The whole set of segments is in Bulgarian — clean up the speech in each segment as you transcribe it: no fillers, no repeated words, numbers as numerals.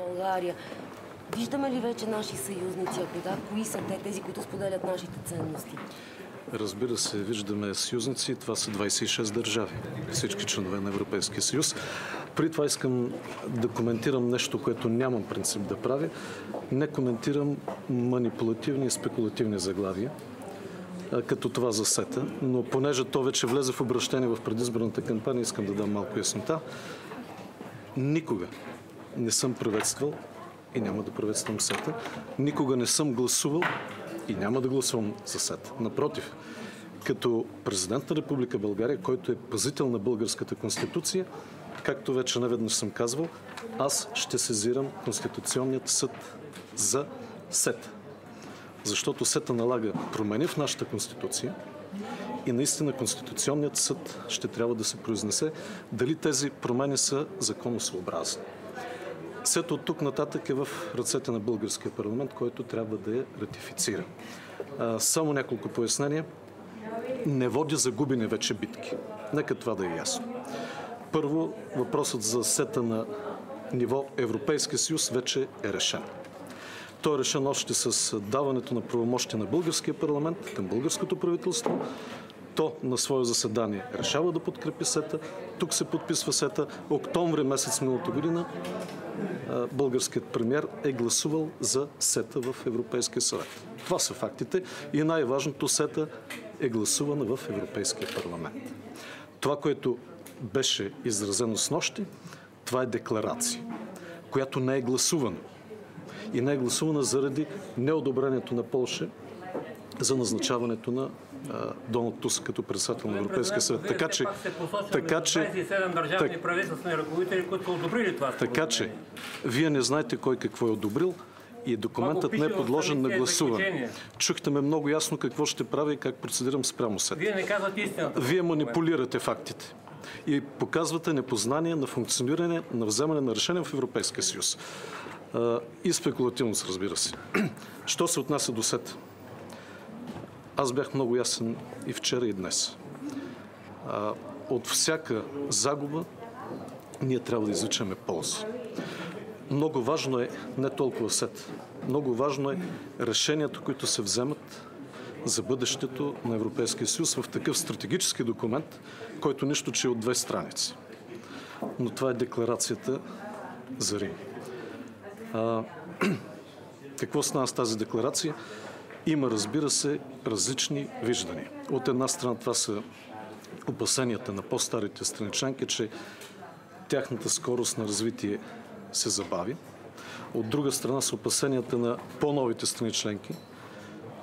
България. Виждаме ли вече наши съюзници? Ако да, кои са те, тези, които споделят нашите ценности? Разбира се, виждаме съюзници. Това са 26 държави. Всички членове на Европейския съюз. При това искам да коментирам нещо, което нямам принцип да правя. Не коментирам манипулативни и спекулативни заглавия, като това за СЕТА, но понеже то вече влезе в обращение в предизборната кампания, искам да дам малко яснота. Никога не съм приветствал и няма да приветствам СЕТА. Никога не съм гласувал и няма да гласувам за СЕТА. Напротив, като президент на Република България, който е пазител на българската конституция, както вече неведнъж съм казвал, аз ще сезирам Конституционният съд за СЕТА. Защото СЕТА налага промени в нашата конституция и наистина Конституционният съд ще трябва да се произнесе дали тези промени са законосъобразни. СЕТА от тук нататък е в ръцете на българския парламент, който трябва да я ратифицира. Само няколко пояснения. Не води загубени вече битки. Нека това да е ясно. Първо, въпросът за СЕТА на ниво Европейски съюз вече е решен. Той е решен още с даването на правомощия на българския парламент към българското правителство. То на свое заседание решава да подкрепи СЕТА. Тук се подписва СЕТА. Октомври месец миналата година българският премиер е гласувал за СЕТА в Европейския съвет. Това са фактите и най-важното, СЕТА е гласувана в Европейския парламент. Това, което беше изразено снощи, това е декларация, която не е гласувана. И не е гласувана заради неодобрението на Полша за назначаването на Доналд Туск като председател на Европейския съвет. Така че вие не знаете кой какво е одобрил и документът не е подложен на гласуване. Чухте ме много ясно какво ще правя и как процедирам спрямо СЕТА. Вие не казвате истината. Вие манипулирате фактите и показвате непознание на функциониране, на вземане на решения в Европейския съюз. И спекулативност, разбира се. Що се отнася до СЕТА? Аз бях много ясен и вчера, и днес. От всяка загуба ние трябва да извличаме полза. Много важно е не толкова СЕТА. Много важно е решенията, които се вземат за бъдещето на Европейския съюз в такъв стратегически документ, който нищо, че е от 2 страници. Но това е декларацията за Рим. Какво стана с тази декларация? Има, разбира се, различни виждания. От една страна това са опасенията на по-старите страни членки, че тяхната скорост на развитие се забави. От друга страна са опасенията на по-новите страни членки,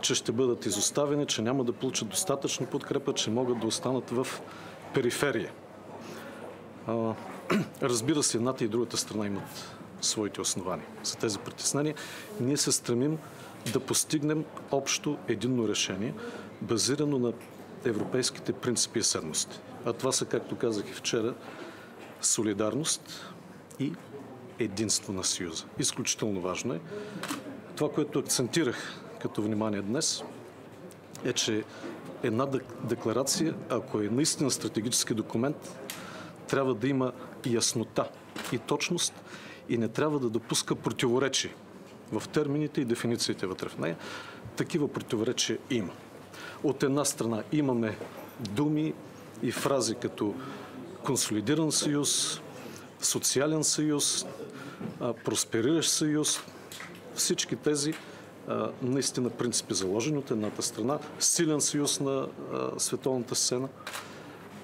че ще бъдат изоставени, че няма да получат достатъчно подкрепа, че могат да останат в периферия. Разбира се, едната и другата страна имат своите основания за тези притеснения. Ние се стремим да постигнем общо единно решение, базирано на европейските принципи и ценности. А това са, както казах и вчера, солидарност и единство на Съюза. Изключително важно е. Това, което акцентирах като внимание днес, е, че една декларация, ако е наистина стратегически документ, трябва да има яснота и точност и не трябва да допуска противоречие в термините и дефинициите вътре в нея. Такива противоречия има. От една страна имаме думи и фрази като консолидиран съюз, социален съюз, проспериращ съюз. Всички тези наистина принципи заложени от едната страна, силен съюз на световната сцена.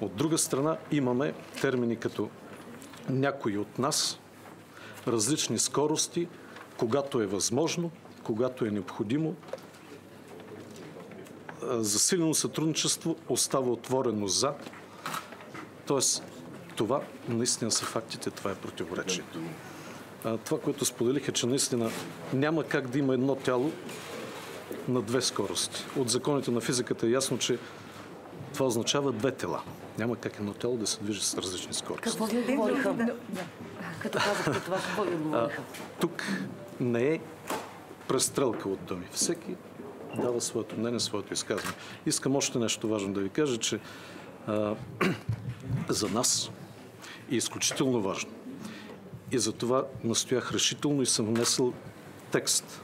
От друга страна имаме термини като някои от нас, различни скорости, когато е възможно, когато е необходимо. Засилено сътрудничество остава отворено за. Тоест, това наистина са фактите, това е противоречието. Това, което споделих, е, че наистина няма как да има едно тяло на 2 скорости. От законите на физиката е ясно, че това означава 2 тела. Няма как едно тяло да се движи с различни скорости. Какво ви говориха? Като казахте това, какво ви говориха? Тук не е престрелка от думи. Всеки дава своето мнение, своето изказване. Искам още нещо важно да ви кажа, че за нас е изключително важно И затова настоях решително и съм внесъл текст,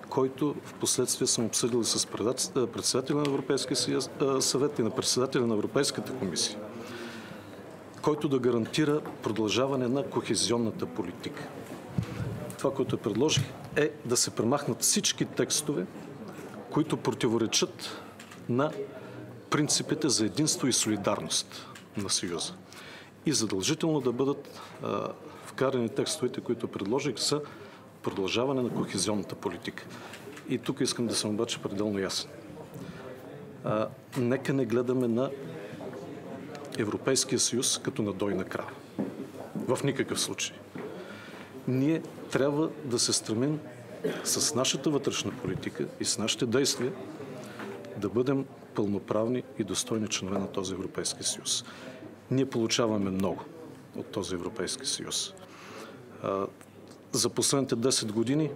който в последствие съм обсъдил с председателя на Европейския съвет и на председателя на Европейската комисия, който да гарантира продължаване на кохезионната политика. Това, което предложих, е да се премахнат всички текстове, които противоречат на принципите за единство и солидарност на Съюза. И задължително да бъдат вкарани текстовете, които предложих, са продължаване на кохезионната политика. И тук искам да съм обаче пределно ясен. Нека не гледаме на Европейския съюз като на дойна крава. В никакъв случай. Ние трябва да се стремим с нашата вътрешна политика и с нашите действия да бъдем пълноправни и достойни членове на този Европейски съюз. Ние получаваме много от този Европейски съюз. За последните 10 години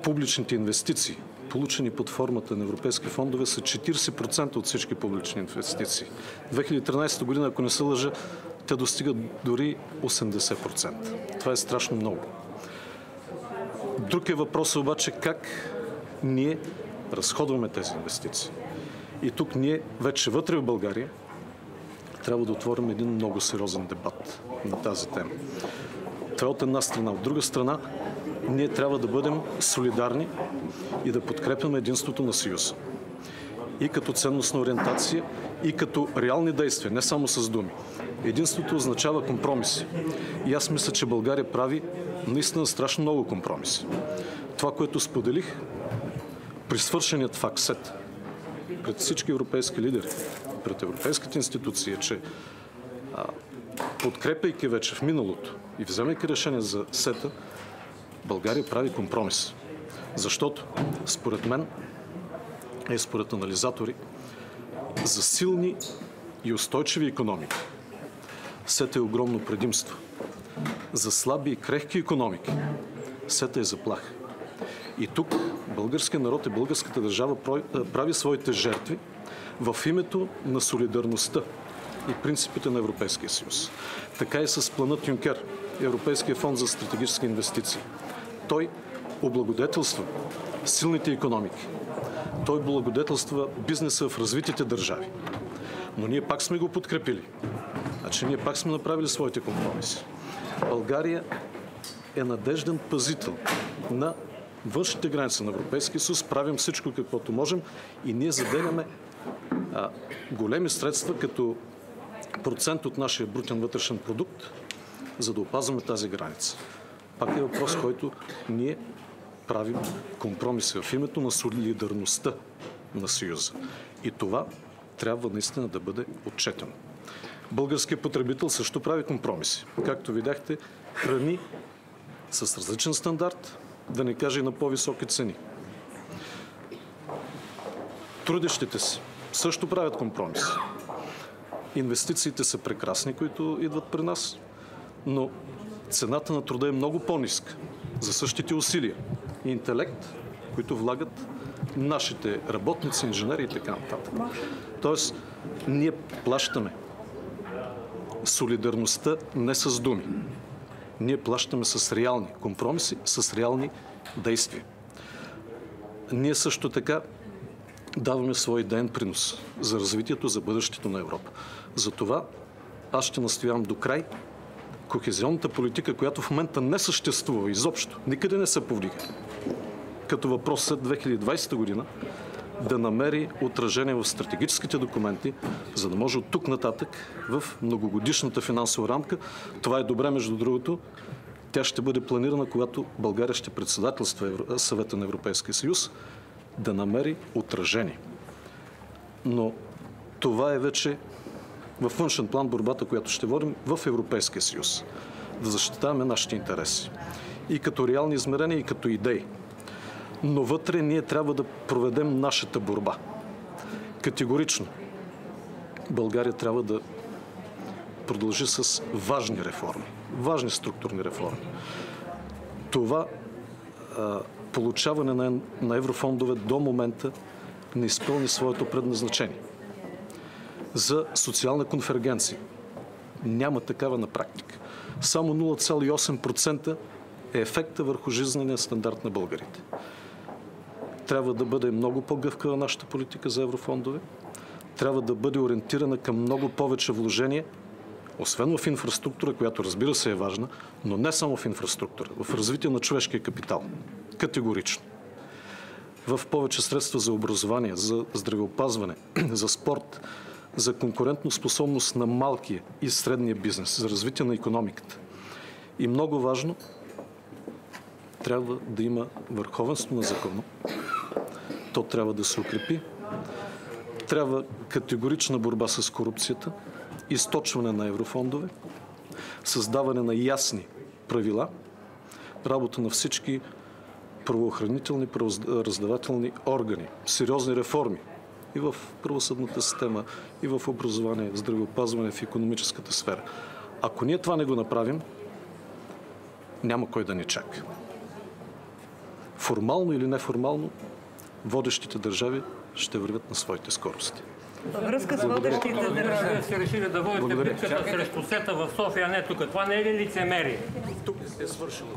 публичните инвестиции, получени под формата на европейски фондове, са 40% от всички публични инвестиции. 2013 година, ако не се лъжа, те достигат дори 80%. Това е страшно много. Друг е въпросът обаче как ние разходваме тези инвестиции. И тук ние вече вътре в България трябва да отворим един много сериозен дебат на тази тема. Това от една страна. От друга страна, ние трябва да бъдем солидарни и да подкрепяме единството на Съюза. И като ценностна ориентация, и като реални действия, не само с думи. Единството означава компромиси. И аз мисля, че България прави наистина страшно много компромиси. Това, което споделих при свършеният факт-сет пред всички европейски лидери, пред европейските институции, е, че подкрепяйки вече в миналото и вземайки решение за сета, България прави компромис. Защото, според мен, и според анализатори, за силни и устойчиви икономики сета е огромно предимство. За слаби и крехки икономики сета е заплаха. И тук българският народ и българската държава прави своите жертви в името на солидарността и принципите на Европейския съюз. Така и с планът Юнкер, Европейския фонд за стратегически инвестиции. Той облагодетелства силните икономики. Той благодетелства бизнеса в развитите държави. Но ние пак сме го подкрепили. Значи ние пак сме направили своите компромиси. България е надежден пазител на външните граници на Европейския съюз. Правим всичко каквото можем и ние заделяме големи средства като процент от нашия брутен вътрешен продукт, за да опазваме тази граница. Пак е въпрос, който ние правим компромиси в името на солидарността на Съюза. И това трябва наистина да бъде отчетено. Българският потребител също прави компромиси. Както видяхте, храни с различен стандарт, да не кажа и на по-високи цени. Трудещите си също правят компромиси. Инвестициите са прекрасни, които идват при нас, но цената на труда е много по-ниска за същите усилия и интелект, които влагат нашите работници, инженери и така нататък. Тоест, ние плащаме солидарността не с думи. Ние плащаме с реални компромиси, с реални действия. Ние също така даваме свой идеен принос за развитието, за бъдещето на Европа. Затова аз ще настоявам до край кохезионната политика, която в момента не съществува изобщо, никъде не се повдига, като въпрос след 2020 година, да намери отражение в стратегическите документи, за да може от тук нататък в многогодишната финансова рамка, това е добре между другото, тя ще бъде планирана, когато България ще председателства Съвета на Европейския съюз, да намери отражение. Но това е вече във външен план борбата, която ще водим в Европейския съюз. Да защитаваме нашите интереси. И като реални измерения, и като идеи. Но вътре ние трябва да проведем нашата борба. Категорично. България трябва да продължи с важни реформи. Важни структурни реформи. Това получаване на еврофондове до момента не изпълни своето предназначение. За социална конвергенция. Няма такава на практика. Само 0,8% е ефекта върху жизнения стандарт на българите. Трябва да бъде много по-гъвкава нашата политика за еврофондове. Трябва да бъде ориентирана към много повече вложения, освен в инфраструктура, която разбира се е важна, но не само в инфраструктура, в развитие на човешкия капитал. Категорично. В повече средства за образование, за здравеопазване, за спорт, за конкурентоспособност на малкия и средния бизнес, за развитие на икономиката. И много важно, трябва да има върховенство на закона. То трябва да се укрепи. Трябва категорична борба с корупцията, източване на еврофондове, създаване на ясни правила, работа на всички правоохранителни, правораздавателни органи, сериозни реформи и в правосъдната система, и в образование, в здравеопазване, в икономическата сфера. Ако ние това не го направим, няма кой да ни чака. Формално или неформално, водещите държави ще вървят на своите скорости. Във връзка с водещите държави. Вие сте решили да водите битката срещу СЕТА в София, а не тук. Това не е ли лицемерие? Тук е свършено.